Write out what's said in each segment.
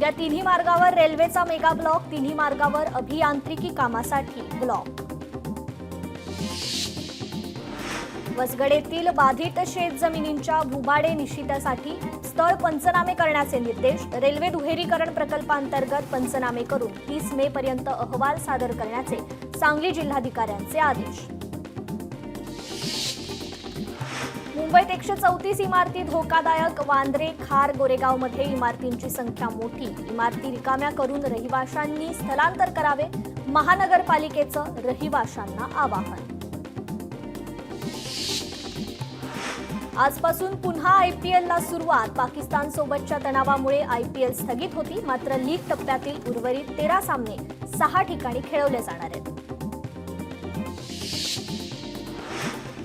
उद्या तिन्ही मार्गावर रेल्वेचा मेगा ब्लॉक, तिन्ही मार्गावर अभियांत्रिकी कामासाठी ब्लॉक. वसगडेतील बाधित शेतजमिनींच्या भूभाडे निश्चितीसाठी स्थळ पंचनामे करण्याचे निर्देश. रेल्वे दुहेरीकरण प्रकल्पांतर्गत पंचनामे करून 30 मे पर्यंत अहवाल सादर करण्याचे सांगली जिल्हाधिकाऱ्यांचे आदेश. मुंबईत 134 इमारती धोकादायक. वांद्रे, खार, गोरेगावमध्ये इमारतींची संख्या मोठी. इमारती रिकाम्या करून रहिवाशांनी स्थलांतर करावे, महानगरपालिकेचं रहिवाशांना आवाहन. आजपासून पुन्हा आयपीएलला सुरुवात. पाकिस्तानसोबतच्या तणावामुळे आयपीएल स्थगित होती, मात्र लीग टप्प्यातील उर्वरित 13 सामने 6 ठिकाणी खेळवले जाणार आहेत.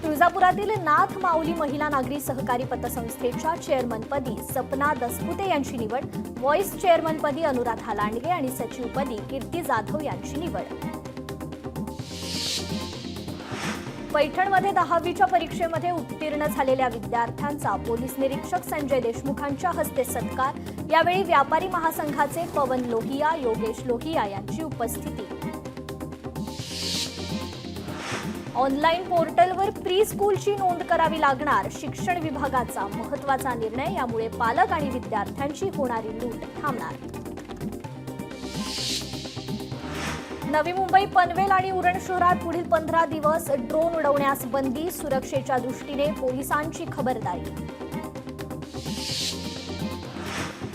तुळजापुरातील नाथ माऊली महिला नागरी सहकारी पतसंस्थेच्या चेअरमनपदी सपना दसपुते यांची निवड. व्हाईस चेअरमनपदी अनुराधा लांडगे आणि सचिवपदी कीर्ती जाधव यांची निवड. पैठणमध्ये 10वीच्या परीक्षेमध्ये उत्तीर्ण झालेल्या विद्यार्थ्यांचा पोलीस निरीक्षक संजय देशमुखांच्या हस्ते सत्कार. यावेळी व्यापारी महासंघाचे पवन लोहिया, योगेश लोहिया यांची उपस्थिती. ऑनलाईन पोर्टलवर प्री स्कूलची नोंद करावी लागणार. शिक्षण विभागाचा महत्त्वाचा निर्णय. यामुळे पालक आणि विद्यार्थ्यांची होणारी लूट थांबणार. नवी मुंबई, पनवेल आणि उरण शहरात पुढील 15 दिवस ड्रोन उडवण्यास बंदी. सुरक्षेच्या दृष्टीने पोलिसांची खबरदारी.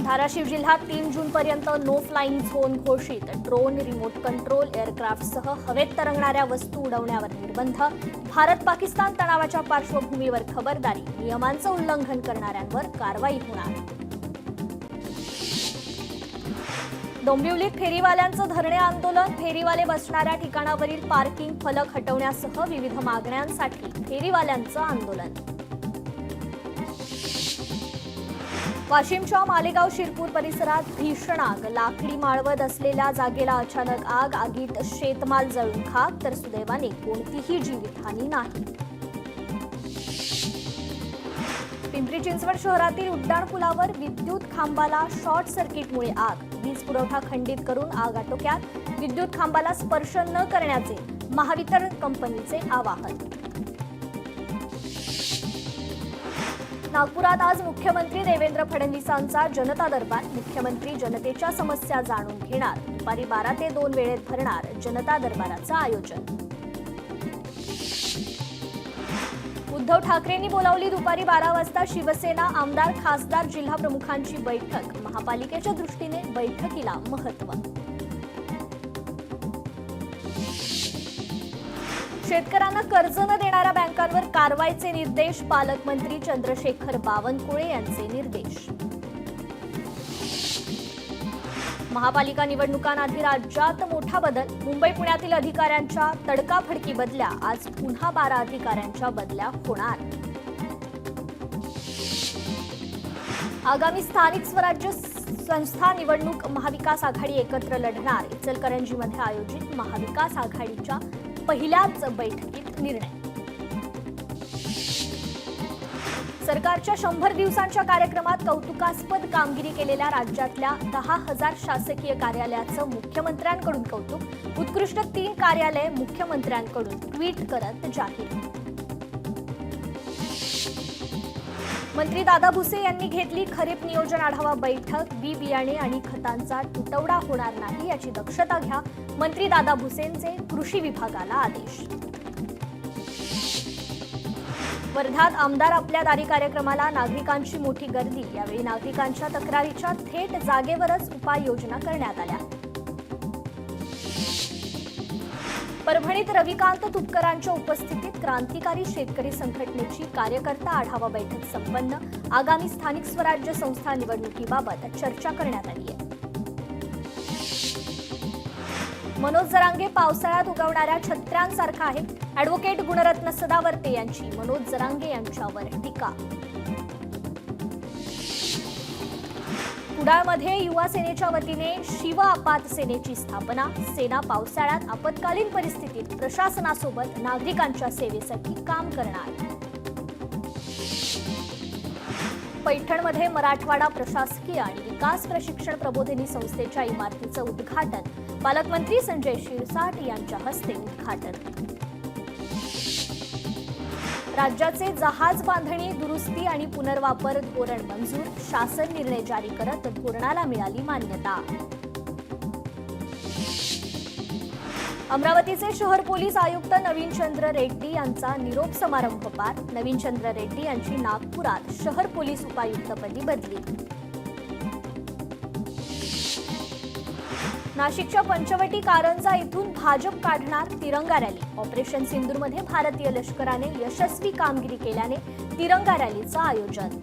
धाराशिव जिल्ह्यात 3 जूनपर्यंत नो फ्लाइंग झोन घोषित. ड्रोन, रिमोट कंट्रोल एअरक्राफ्टसह हवेत तरंगणाऱ्या वस्तू उडवण्यावर निर्बंध. भारत पाकिस्तान तणावाच्या पार्श्वभूमीवर खबरदारी. नियमांचं उल्लंघन करणाऱ्यांवर कारवाई होणार. डोंबिवलीत फेरीवाल्यांचं धरणे आंदोलन. फेरीवाले बसणाऱ्या ठिकाणावरील पार्किंग फलक हटवण्यासह विविध मागण्यांसाठी फेरीवाल्यांचं आंदोलन. वाशिमच्या मालेगाव शिरपूर परिसरात भीषण आग. लाकडी माळवत असलेल्या जागेला अचानक आग. आगीत शेतमाल जळून खाक, तर सुदैवाने कोणतीही जीवितहानी नाही. पिंपरी चिंचवड शहरातील उड्डाणपुलावर विद्युत खांबाला शॉर्ट सर्किटमुळे आग. वीज पुरवठा खंडित करून आग आटोक्यात. विद्युत खांबाला स्पर्श न करण्याचे महावितरण कंपनीचे आवाहन. नागपुरात आज मुख्यमंत्री देवेंद्र फडणवीसांचा जनता दरबार. मुख्यमंत्री जनतेच्या समस्या जाणून घेणार. दुपारी 12 ते 2 वेळेत भरणार जनता दरबाराचं आयोजन. उद्धव ठाकरेंनी बोलावली दुपारी 12 वाजता शिवसेना, आमदार, खासदार, जिल्हा प्रमुखांची बैठक. महापालिकेच्या दृष्टीने बैठकीला महत्त्व. शेतकऱ्यांना कर्ज न देणाऱ्या बँकांवर कारवाईचे निर्देश. पालकमंत्री चंद्रशेखर बावनकुळे यांचे निर्देश. महापालिका निवडणुकांआधी राज्यात मोठा बदल. मुंबई पुण्यातील अधिकाऱ्यांच्या तडकाफडकी बदल्या. आज पुन्हा 12 अधिकाऱ्यांच्या बदल्या होणार. आगामी स्थानिक स्वराज्य संस्था निवडणूक महाविकास आघाडी एकत्र लढणार. इचलकरंजीमध्ये आयोजित महाविकास आघाडीच्या पहिल्याच बैठकीत निर्णय. सरकारच्या 100 दिवसांच्या कार्यक्रमात कौतुकास्पद कामगिरी केलेल्या राज्यातल्या 10,000 शासकीय कार्यालयाचं मुख्यमंत्र्यांकडून कौतुक. उत्कृष्ट 3 कार्यालय मुख्यमंत्र्यांकडून ट्विट करत जाहीर. मंत्री दादा भुसे यांनी घेतली खरीप नियोजन आढावा बैठक. बी बियाणे आणि खतांचा तुटवडा होणार नाही याची दक्षता घ्या. मंत्री दादा भुसेंचे कृषी विभागाला आदेश. वर्ध्यात आमदार आपल्या दारी कार्यक्रमाला नागरिकांची मोठी गर्दी. यावेळी नागरिकांच्या तक्रारीच्या थेट जागेवरच उपाययोजना करण्यात आल्या. परभणीत रविकांत तुपकरांच्या उपस्थितीत क्रांतिकारी शेतकरी संघटनेची कार्यकर्ता आढावा बैठक संपन्न. आगामी स्थानिक स्वराज्य संस्था निवडणुकीबाबत चर्चा करण्यात आली आहे. मनोज जरांगे पावसाळ्यात उगवणाऱ्या छत्र्यांसारखा आहेत. ॲडव्होकेट गुणरत्न सदावर्ते यांची मनोज जरांगे यांच्यावर टीका. कुडाळमध्ये युवा सेनेच्या वतीने शिव आपात सेनेची स्थापना. सेना पावसाळ्यात आपत्कालीन परिस्थितीत प्रशासनासोबत नागरिकांच्या सेवेसाठी काम करणार. पैठणमध्ये मराठवाडा प्रशासकीय आणि विकास प्रशिक्षण प्रबोधिनी संस्थेच्या इमारतीचं उद्घाटन पालकमंत्री संजय शिरसाट यांच्या हस्ते उद्घाटन. राज्याचे जहाज बांधणी दुरुस्ती आणि पुनर्वापर धोरण मंजूर, शासन निर्णय जारी करत धोरणाला मिळाली मान्यता. अमरावतीचे शहर पोलीस आयुक्त नवीनचंद्र रेड्डी यांचा निरोप समारंभ पार. नवीनचंद्र रेड्डी यांची नागपुरात शहर पोलीस उपायुक्तपदी बदली. नाशिकच्या पंचवटी कारंजा येथून भाजप काढणार तिरंगा रॅली. ऑपरेशन सिंदूरमध्ये भारतीय लष्कराने यशस्वी कामगिरी केल्याने तिरंगा रॅलीचं आयोजन.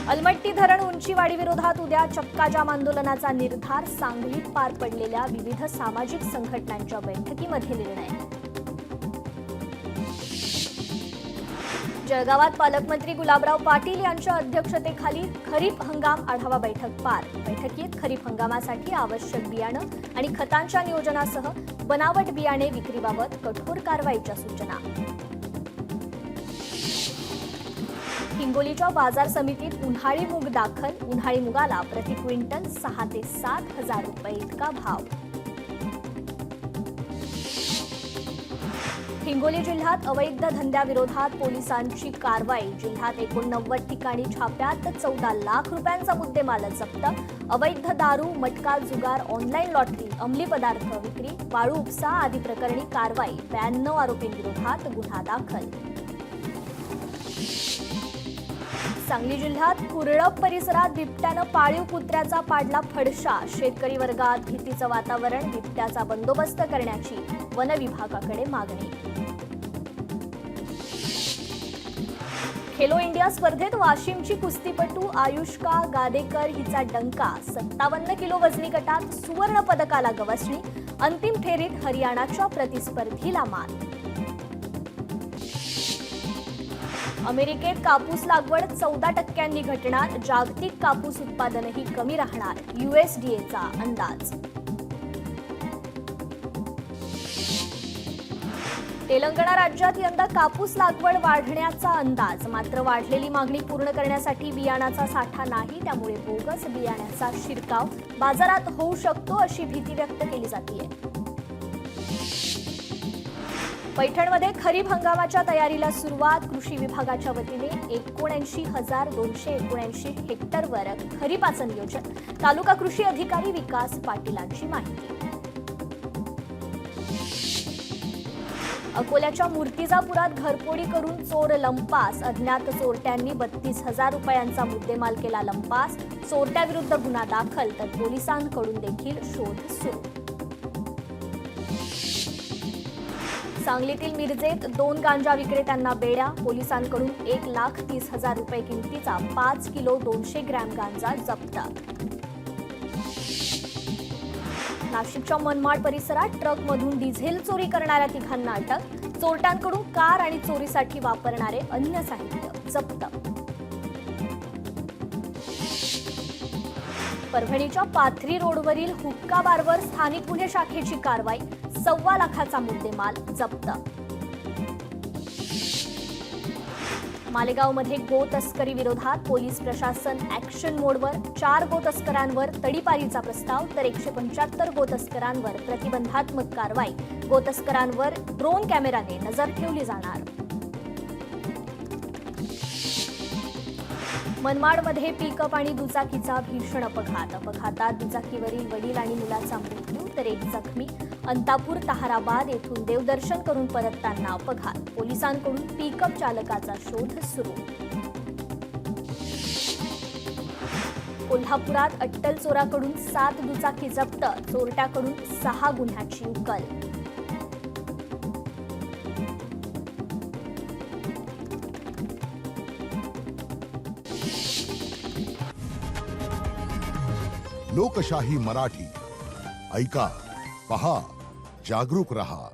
अलमट्टी धरण उंचीवाढी विरोधात उद्या चक्काजाम आंदोलनाचा निर्धार. सांगलीत पार पडलेल्या विविध सामाजिक संघटनांच्या बैठकीमध्ये निर्णय. जळगावात पालकमंत्री गुलाबराव पाटील यांच्या अध्यक्षतेखाली खरीप हंगाम आढावा बैठक पार. बैठकीत खरीप हंगामासाठी आवश्यक बियाणं आणि खतांच्या नियोजनासह बनावट बियाणे विक्रीबाबत कठोर कारवाईच्या सूचना. हिंगोलीच्या बाजार समितीत उन्हाळी मूग दाखल. उन्हाळी मुगाला प्रति क्विंटल 6 ते 7 हजार रुपये इतका भाव. हिंगोली जिल्ह्यात अवैध धंद्याविरोधात पोलिसांची कारवाई. जिल्ह्यात 89 ठिकाणी छाप्यात 14 लाख रुपयांचा मुद्देमाल जप्त. अवैध दारू, मटका, जुगार, ऑनलाईन लॉटरी, अंमली पदार्थ विक्री, वाळू उपसा आदी प्रकरणी कारवाई. 92 आरोपींविरोधात गुन्हा दाखल. सांगली जिल्ह्यात कुरळप परिसरात बिबट्यानं पाळीव कुत्र्याचा पाडला फडशा. शेतकरी वर्गात भीतीचं वातावरण. बिबट्याचा बंदोबस्त करण्याची वन विभागाकडे मागणी. खेलो इंडिया स्पर्धेत वाशिमची कुस्तीपटू आयुष्का गादेकर हिचा डंका. 57 किलो वजनी गटात सुवर्ण पदकाला गवसणी. अंतिम फेरीत हरियाणाच्या प्रतिस्पर्धीला मान. अमेरिकेत कापूस लागवड 14% घटणार. जागतिक कापूस उत्पादनही कमी राहणार. USDAचा अंदाज. तेलंगणा राज्यात यंदा कापूस लागवड वाढण्याचा अंदाज. मात्र वाढलेली मागणी पूर्ण करण्यासाठी बियाणाचा साठा नाही. त्यामुळे बोगस बियाण्याचा शिरकाव बाजारात होऊ शकतो अशी भीती व्यक्त केली जाते. पैठणमध्ये खरीप हंगामाच्या तयारीला सुरुवात. कृषी विभागाच्या वतीने 79,279 हेक्टरवर खरीपाचं नियोजन. तालुका कृषी अधिकारी विकास पाटीलांची माहिती. अकोल्याच्या मूर्तिजापुरात घरफोडी करून चोर लंपास. अज्ञात चोरट्यांनी 32,000 रुपयांचा मुद्देमाल केला लंपास. चोरट्याविरुद्ध गुन्हा दाखल तर पोलिसांकडून देखील शोध सुरू. सांगलीतील मिरजेत 2 गांजा विक्रेत्यांना बेड्या. पोलिसांकडून 1,30,000 रुपये किमतीचा 5 किलो 200 ग्रॅम गांजा जप्त. नाशिकच्या मनमाड परिसरात ट्रकमधून डिझेल चोरी करणाऱ्या 3घांना अटक. चोरट्यांकडून कार आणि चोरीसाठी वापरणारे अन्य साहित्य जप्त. परभणीच्या पाथरी रोडवरील हुक्का बारवर स्थानिक गुन्हे शाखेची कारवाई. 1.25 लाखाचा मुद्देमाल जप्त. मालेगावमध्ये गो तस्करी विरोधात पोलीस प्रशासन ऍक्शन मोडवर. 4 गो तस्करांवर तडीपारीचा प्रस्ताव तर 175 गो तस्करांवर प्रतिबंधात्मक कारवाई. गो तस्करांवर ड्रोन कॅमेराने नजर ठेवली जाणार. मनमाडमध्ये पिकअप आणि दुचाकीचा भीषण अपघात. अपघातात दुचाकीवरील वडील आणि मुलाचा मृत्यू तर 1 जखमी. अंतापूर ताहराबाद येथून देवदर्शन करून परतताना अपघात. पोलिसांकडून पिकअप चालकाचा शोध सुरू. कोल्हापुरात अट्टल चोराकडून 7 दुचाकी जप्त. चोरट्याकडून 6 गुन्ह्याची उकल. लोकशाही मराठी ऐका, पहा, जागरूक रहा.